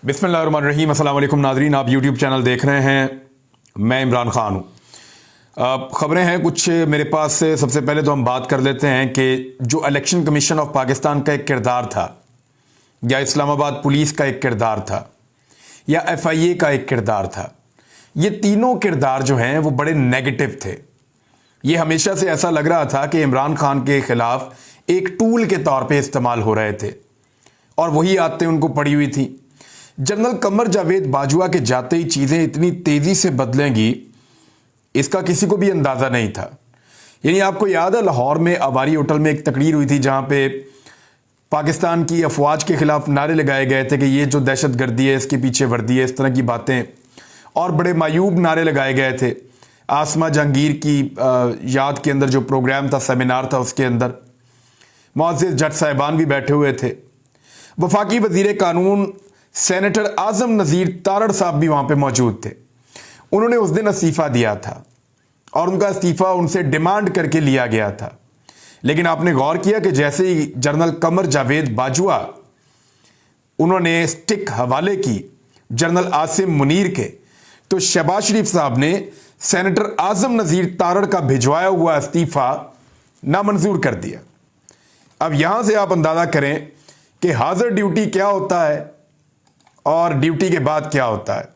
बिस्मिल्लाहिर्रहमानिर्रहीम। अस्सलाम वालेकुम नाज़रीन, आप यूट्यूब चैनल देख रहे हैं। मैं इमरान ख़ान हूँ। ख़बरें हैं कुछ मेरे पास से। सबसे पहले तो हम बात कर लेते हैं कि जो इलेक्शन कमीशन ऑफ पाकिस्तान का एक किरदार था, या इस्लामाबाद पुलिस का एक किरदार था, या FIA का एक किरदार था, ये तीनों किरदार जो हैं वो बड़े नेगेटिव थे। ये हमेशा से ऐसा लग रहा था कि इमरान खान के ख़िलाफ़ एक टूल के तौर पे इस्तेमाल हो रहे थे और वही आदतें उनको पड़ी हुई थी। जनरल कमर जावेद बाजवा के जाते ही चीज़ें इतनी तेज़ी से बदलेंगी, इसका किसी को भी अंदाज़ा नहीं था। यानी आपको याद है, लाहौर में अवारी होटल में एक तकरीर हुई थी जहाँ पे पाकिस्तान की अफवाज के ख़िलाफ़ नारे लगाए गए थे कि ये जो दहशत गर्दी है इसके पीछे वर्दी है, इस तरह की बातें, और बड़े मायूब नारे लगाए गए थे। आसमा जहांगीर की याद के अंदर जो प्रोग्राम था, सेमिनार था, उसके अंदर मुअज़्ज़िज़ जज साहिबान भी बैठे हुए थे। वफाकी वज़ीर कानून सेनेटर आज़म नज़ीर तारड़ साहब भी वहाँ पे मौजूद थे। उन्होंने उस दिन इस्तीफ़ा दिया था और उनका इस्तीफ़ा उनसे डिमांड करके लिया गया था। लेकिन आपने गौर किया कि जैसे ही जनरल कमर जावेद बाजवा उन्होंने स्टिक हवाले की जनरल आसिम मुनीर के, तो शहबाज शरीफ साहब ने सेनेटर आज़म नज़ीर तारड़ का भिजवाया हुआ इस्तीफ़ा नामंजूर कर दिया। अब यहाँ से आप अंदाज़ा करें कि हाजिर ड्यूटी क्या होता है और ड्यूटी के बाद क्या होता है।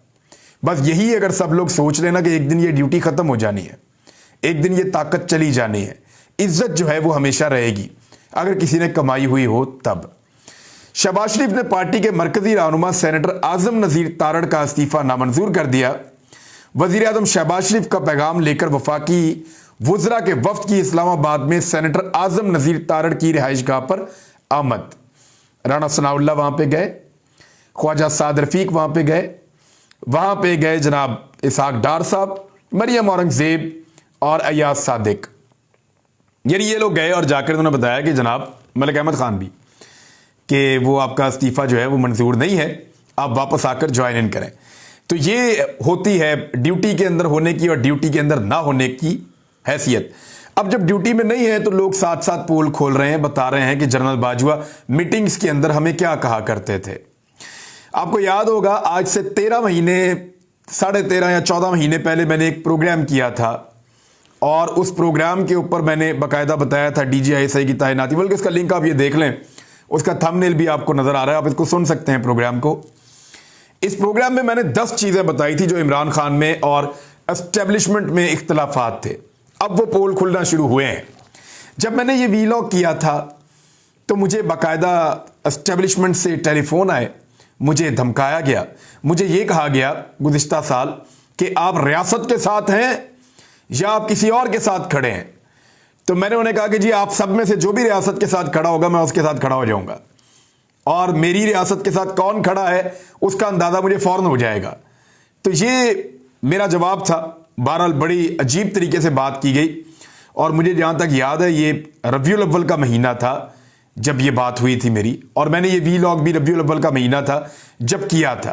बस यही अगर सब लोग सोच लेना कि एक दिन ये ड्यूटी ख़त्म हो जानी है, एक दिन ये ताकत चली जानी है, इज्जत जो है वो हमेशा रहेगी, अगर किसी ने कमाई हुई हो तब। शहबाज शरीफ ने पार्टी के मरकजी रहनुमा सेनेटर आज़म नज़ीर तारड़ का इस्तीफ़ा नामंजूर कर दिया। वज़ीर आज़म शहबाज शरीफ का पैगाम लेकर वफाकी वुज़रा के वफ्द की इस्लामाबाद में सेनेटर आज़म नज़ीर तारड़ की रिहाइशगाह पर आमद। राना सनाउल्लाह वहाँ पे गए, ख्वाजा साद रफ़ीक वहाँ पे गए जनाब इसहाक डार साहब, मरियम औरंगज़ेब और अयाज सादिक। यानी ये लोग गए और जाकर उन्होंने बताया कि जनाब मलिक अहमद ख़ान भी, कि वो आपका इस्तीफ़ा जो है वो मंजूर नहीं है, आप वापस आकर ज्वाइन इन करें। तो ये होती है ड्यूटी के अंदर होने की और ड्यूटी के अंदर ना होने की हैसियत। अब जब ड्यूटी में नहीं है तो लोग साथ साथ पोल खोल रहे हैं, बता रहे हैं कि जनरल बाजवा मीटिंग्स के अंदर हमें क्या कहा करते थे। आपको याद होगा, आज से 13 महीने, 13.5 या 14 महीने पहले मैंने एक प्रोग्राम किया था और उस प्रोग्राम के ऊपर मैंने बाकायदा बताया था DGI की तैनाती। बल्कि उसका लिंक आप ये देख लें, उसका थंबनेल भी आपको नज़र आ रहा है, आप इसको सुन सकते हैं प्रोग्राम को। इस प्रोग्राम में मैंने 10 चीज़ें बताई थी जो इमरान खान में और एस्टेब्लिशमेंट में इख्तलाफात थे। अब वो पोल खुलना शुरू हुए हैं। जब मैंने ये वीलॉग किया था तो मुझे बाकायदा एस्टेब्लिशमेंट से टेलीफोन आए, मुझे धमकाया गया, मुझे ये कहा गया गुज़िश्ता साल कि आप रियासत के साथ हैं या आप किसी और के साथ खड़े हैं। तो मैंने उन्हें कहा कि जी आप सब में से जो भी रियासत के साथ खड़ा होगा मैं उसके साथ खड़ा हो जाऊंगा, और मेरी रियासत के साथ कौन खड़ा है उसका अंदाज़ा मुझे फ़ौरन हो जाएगा। तो ये मेरा जवाब था। बहरहाल बड़ी अजीब तरीके से बात की गई और मुझे जहाँ तक याद है ये रबीउल अव्वल का महीना था जब ये बात हुई थी मेरी, और मैंने ये वीलॉग भी रबीउल अव्वल का महीना था जब किया था।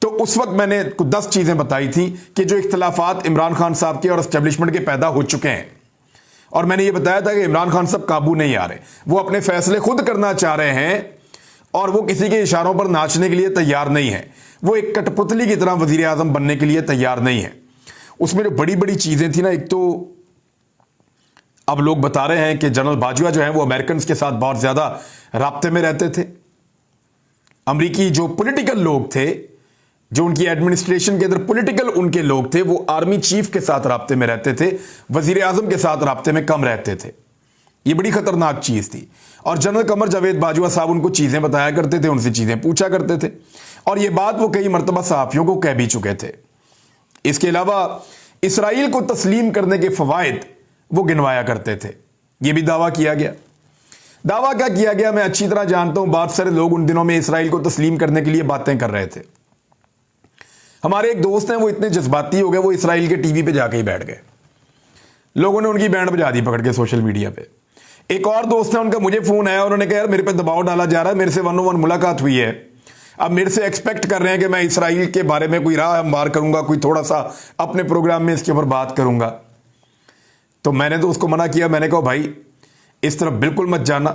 तो उस वक्त मैंने 10 चीज़ें बताई थी कि जो इख्तलाफात इमरान खान साहब के और एस्टेब्लिशमेंट के पैदा हो चुके हैं, और मैंने ये बताया था कि इमरान खान साहब काबू नहीं आ रहे, वो अपने फैसले खुद करना चाह रहे हैं और वो किसी के इशारों पर नाचने के लिए तैयार नहीं है। वो एक कठपुतली की तरह वज़ीर आज़म बनने के लिए तैयार नहीं है। उसमें जो बड़ी बड़ी चीज़ें थी ना, एक तो अब लोग बता रहे हैं कि जनरल बाजवा जो है वो अमेरिकन के साथ बहुत ज़्यादा राब्ते में रहते थे। अमरीकी जो पॉलिटिकल लोग थे, जो उनकी एडमिनिस्ट्रेशन के अंदर पॉलिटिकल उनके लोग थे, वो आर्मी चीफ के साथ राब्ते में रहते थे, वज़ीर आज़म के साथ राब्ते में कम रहते थे। ये बड़ी ख़तरनाक चीज़ थी। और जनरल कमर जावेद बाजवा साहब उनको चीज़ें बताया करते थे, उनसे चीज़ें पूछा करते थे, और ये बात वो कई मरतबा सहाफ़ियों को कह भी चुके थे। इसके अलावा इसराइल को तस्लीम करने के फ़वाइद वो गिनवाया करते थे। ये भी दावा किया गया। दावा क्या किया गया मैं अच्छी तरह जानता हूं। बहुत सारे लोग उन दिनों में इसराइल को तस्लीम करने के लिए बातें कर रहे थे। हमारे एक दोस्त हैं, वो इतने जज्बाती हो गए, वो इसराइल के टीवी पे जाके ही बैठ गए। लोगों ने उनकी बैंड बजा दी पकड़ के सोशल मीडिया पे। एक और दोस्त है, उनका मुझे फ़ोन आया, उन्होंने कहा यार मेरे पे दबाव डाला जा रहा है, मेरे से 1-on-1 मुलाकात हुई है, अब मेरे से एक्सपेक्ट कर रहे हैं कि मैं इसराइल के बारे में कोई राह हमवार करूंगा, कोई थोड़ा सा अपने प्रोग्राम में इसके ऊपर बात करूंगा। तो मैंने तो उसको मना किया। मैंने कहा भाई इस तरफ बिल्कुल मत जाना,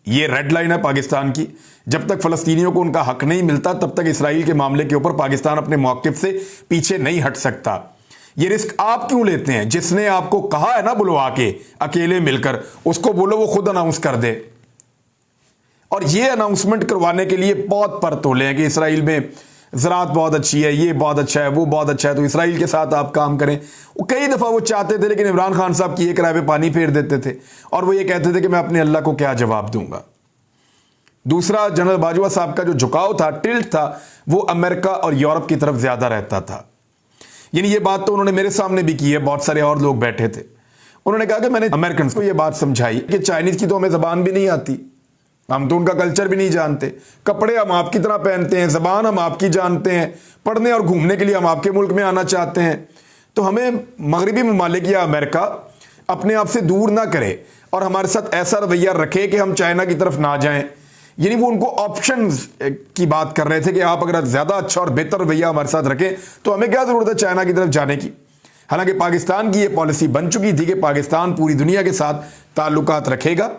ये रेड लाइन है पाकिस्तान की। जब तक फलस्तीनियों को उनका हक नहीं मिलता तब तक इसराइल के मामले के ऊपर पाकिस्तान अपने मौकिफ से पीछे नहीं हट सकता। ये रिस्क आप क्यों लेते हैं? जिसने आपको कहा है ना बुलवा के अकेले मिलकर, उसको बोलो वो खुद अनाउंस कर दे। और ये अनाउंसमेंट करवाने के लिए बहुत पर तोले हैं कि इसराइल में ज़राअत बहुत अच्छी है, ये बहुत अच्छा है, वो बहुत अच्छा है, तो इसराइल के साथ आप काम करें। वो कई दफ़ा वो चाहते थे, लेकिन इमरान खान साहब की एक राय पे पानी फेर देते थे और वो ये कहते थे कि मैं अपने अल्लाह को क्या जवाब दूंगा। दूसरा, जनरल बाजवा साहब का जो झुकाव था, टिल्ट था, वो अमेरिका और यूरोप की तरफ ज़्यादा रहता था। यानी ये बात तो उन्होंने मेरे सामने भी की है, बहुत सारे और लोग बैठे थे। उन्होंने कहा कि मैंने अमेरिकन को ये बात समझाई कि चाइनीज़ की तो हमें ज़बान भी नहीं आती, हम तो उनका कल्चर भी नहीं जानते, कपड़े हम आपकी तरह पहनते हैं, ज़बान हम आपकी जानते हैं, पढ़ने और घूमने के लिए हम आपके मुल्क में आना चाहते हैं, तो हमें मगरबी ममालिक या अमेरिका अपने आप से दूर ना करे और हमारे साथ ऐसा रवैया रखे कि हम चाइना की तरफ ना जाएं। यानी वो उनको ऑप्शन की बात कर रहे थे कि आप अगर ज़्यादा अच्छा और बेहतर रवैया हमारे साथ रखें तो हमें क्या ज़रूरत है चाइना की तरफ जाने की। हालांकि पाकिस्तान की ये पॉलिसी बन चुकी थी कि पाकिस्तान पूरी दुनिया के साथ ताल्लुकात रखेगा,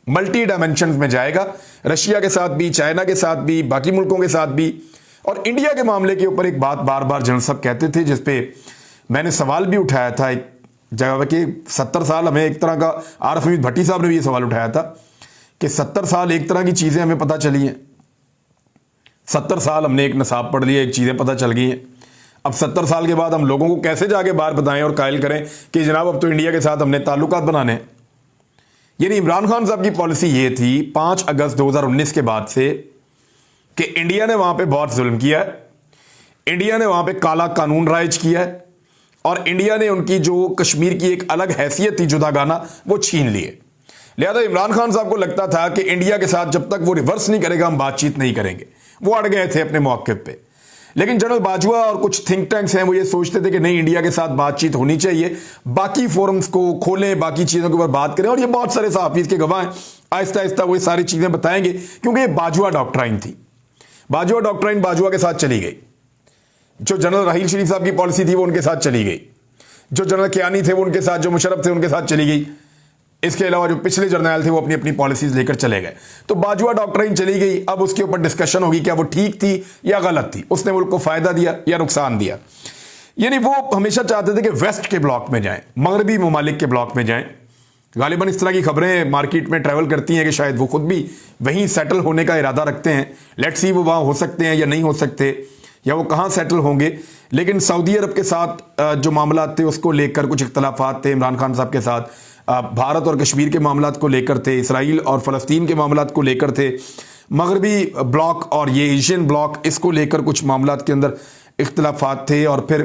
मल्टी डायमेंशन में जाएगा, रशिया के साथ भी, चाइना के साथ भी, बाकी मुल्कों के साथ भी। और इंडिया के मामले के ऊपर एक बात बार बार जनरल साहब कहते थे, जिसपे मैंने सवाल भी उठाया था एक जगह कि 70 साल हमें एक तरह का, आरफ हमीद भट्टी साहब ने भी ये सवाल उठाया था कि 70 साल एक तरह की चीज़ें हमें पता चली हैं। 70 साल हमने एक नसाब पढ़ लिया, एक चीज़ें पता चल गई हैं। अब 70 साल के बाद हम लोगों को कैसे जाके बाहर बताएं और कायल करें कि जनाब अब तो इंडिया के साथ हमने ताल्लुकात बनाने हैं। यानी इमरान खान साहब की पॉलिसी ये थी 5 अगस्त 2019 के बाद से कि इंडिया ने वहां पे बहुत जुल्म किया है, इंडिया ने वहां पे काला कानून राइज किया है और इंडिया ने उनकी जो कश्मीर की एक अलग हैसियत थी जुदागाना, वो छीन लिए। लिहाजा इमरान खान साहब को लगता था कि इंडिया के साथ जब तक वो रिवर्स नहीं करेगा हम बातचीत नहीं करेंगे। वो अड़ गए थे अपने मौके पे। लेकिन जनरल बाजवा और कुछ थिंक टैंक्स हैं वो ये सोचते थे कि नहीं, इंडिया के साथ बातचीत होनी चाहिए, बाकी फोरम्स को खोलें, बाकी चीज़ों के ऊपर बात करें। और ये बहुत सारे सहाफीज के गवाह हैं, आहिस्ता आहिस्ता वो ये सारी चीज़ें बताएंगे, क्योंकि ये बाजवा डॉक्ट्राइन थी। बाजवा डॉक्ट्राइन बाजवा के साथ चली गई। जो जनरल राहील शरीफ साहब की पॉलिसी थी वो उनके साथ चली गई, जो जनरल कियानी थे वो उनके साथ, जो मुशर्रफ थे उनके साथ चली गई। इसके अलावा जो पिछले जर्नल थे वो अपनी अपनी पॉलिसीज लेकर चले गए। तो बाजवा डॉक्ट्राइन चली गई। अब उसके ऊपर डिस्कशन होगी क्या वो ठीक थी या गलत थी, उसने मुल्क को फायदा दिया या नुकसान दिया। यानी वो हमेशा चाहते थे कि वेस्ट के ब्लॉक में जाएं, मगरबी ममालिक के ब्लॉक में जाएं। गालिबन इस तरह की खबरें मार्केट में ट्रैवल करती हैं कि शायद वो खुद भी वहीं सेटल होने का इरादा रखते हैं। लेट्स सी वो वहाँ हो सकते हैं या नहीं हो सकते, या वो कहाँ सेटल होंगे। लेकिन सऊदी अरब के साथ जो मामला थे उसको लेकर कुछ इख्तलाफात थे इमरान खान साहब के साथ, भारत और कश्मीर के मामलात को लेकर थे, इसराइल और फ़लस्तीन के मामलात को लेकर थे, मगरबी ब्लॉक और ये एशियन ब्लॉक, इसको लेकर कुछ मामलात के अंदर इख्तलाफात थे। और फिर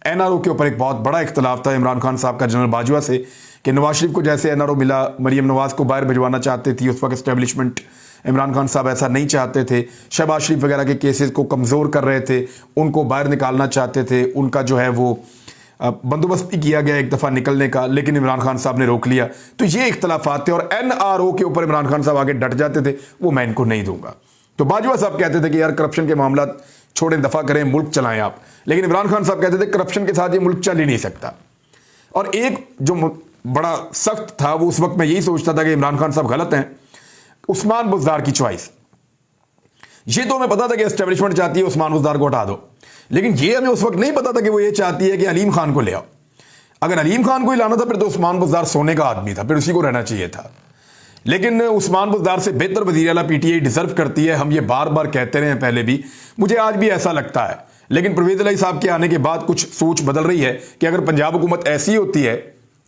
एनआरओ के ऊपर एक बहुत बड़ा इख्तलाफ था इमरान खान साहब का जनरल बाजवा से कि नवाज शरीफ को जैसे एनआरओ मिला, मरीम नवाज को बाहर भिजवाना चाहते थी उस वक्त इस्टेब्लिशमेंट, इमरान खान साहब ऐसा नहीं चाहते थे। शहबाज शरीफ वगैरह के केसेस को कमज़ोर कर रहे थे, उनको बाहर निकालना चाहते थे, उनका जो है वो बंदोबस्त भी किया गया एक दफ़ा निकलने का, लेकिन इमरान खान साहब ने रोक लिया। तो ये इख्तलाफात थे और एनआरओ के ऊपर इमरान खान साहब आगे डट जाते थे, वो मैं इनको नहीं दूंगा। तो बाजवा साहब कहते थे कि यार करप्शन के मामला छोड़ें, दफ़ा करें, मुल्क चलाएं आप। लेकिन इमरान खान साहब कहते थे करप्शन के साथ ये मुल्क चल ही नहीं सकता। और एक जो बड़ा सख्त था वो उस वक्त मैं यही सोचता था कि इमरान खान साहब गलत हैं, उस्मान बुज़दार की चॉइस। ये तो हमें पता था कि एस्टेब्लिशमेंट चाहती है उस्मान बुज़दार को हटा दो, लेकिन ये हमें उस वक्त नहीं पता था कि वो ये चाहती है कि अलीम खान को ले आओ। अगर अलीम खान को ही लाना था फिर तो उस्मान बुज़दार सोने का आदमी था, फिर उसी को रहना चाहिए था। लेकिन उस्मान बुज़दार से बेहतर वज़ीर आला पीटीआई डिजर्व करती है, हम ये बार बार कहते रहे हैं पहले भी, मुझे आज भी ऐसा लगता है। लेकिन परवेज़ इलाही साहब के आने के बाद कुछ सोच बदल रही है कि अगर पंजाब हुकूमत ऐसी होती है,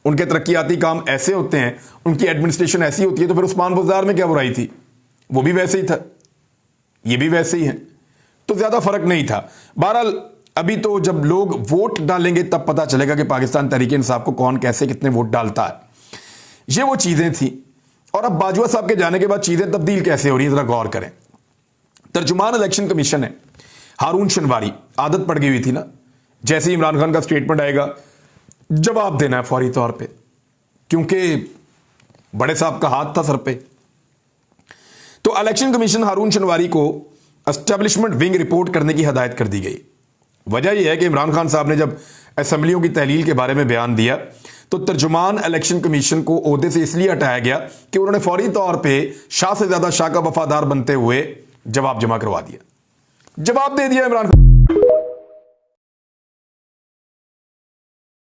उनके तरक्याती काम ऐसे होते हैं, उनकी एडमिनिस्ट्रेशन ऐसी होती है, तो फिर उस्मान बुज़दार में क्या बुराई थी? वो भी वैसे ही था, ये भी वैसे ही है, तो ज़्यादा फ़र्क नहीं था। बहरहाल अभी तो जब लोग वोट डालेंगे तब पता चलेगा कि पाकिस्तान तहरीक इंसाफ को कौन कैसे कितने वोट डालता है। ये वो चीज़ें थी। और अब बाजवा साहब के जाने के बाद चीज़ें तब्दील कैसे हो रही हैं, ज़रा गौर करें। तर्जुमान इलेक्शन कमीशन है हारून शनवारी, आदत पड़ गई हुई थी ना, जैसे ही इमरान खान का स्टेटमेंट आएगा जवाब देना है फौरी तौर पे, क्योंकि बड़े साहब का हाथ था सर पे। तो इलेक्शन कमीशन हारून शनवारी को एस्टेब्लिशमेंट विंग रिपोर्ट करने की हदायत कर दी गई। वजह यह है कि इमरान खान साहब ने जब असेंबलियों की तहलील के बारे में बयान दिया तो तर्जुमान इलेक्शन कमीशन को ओहदे से इसलिए हटाया गया कि उन्होंने फौरी तौर पे शाह से ज्यादा शाह का वफादार बनते हुए जवाब जमा करवा दिया, जवाब दे दिया इमरान खान।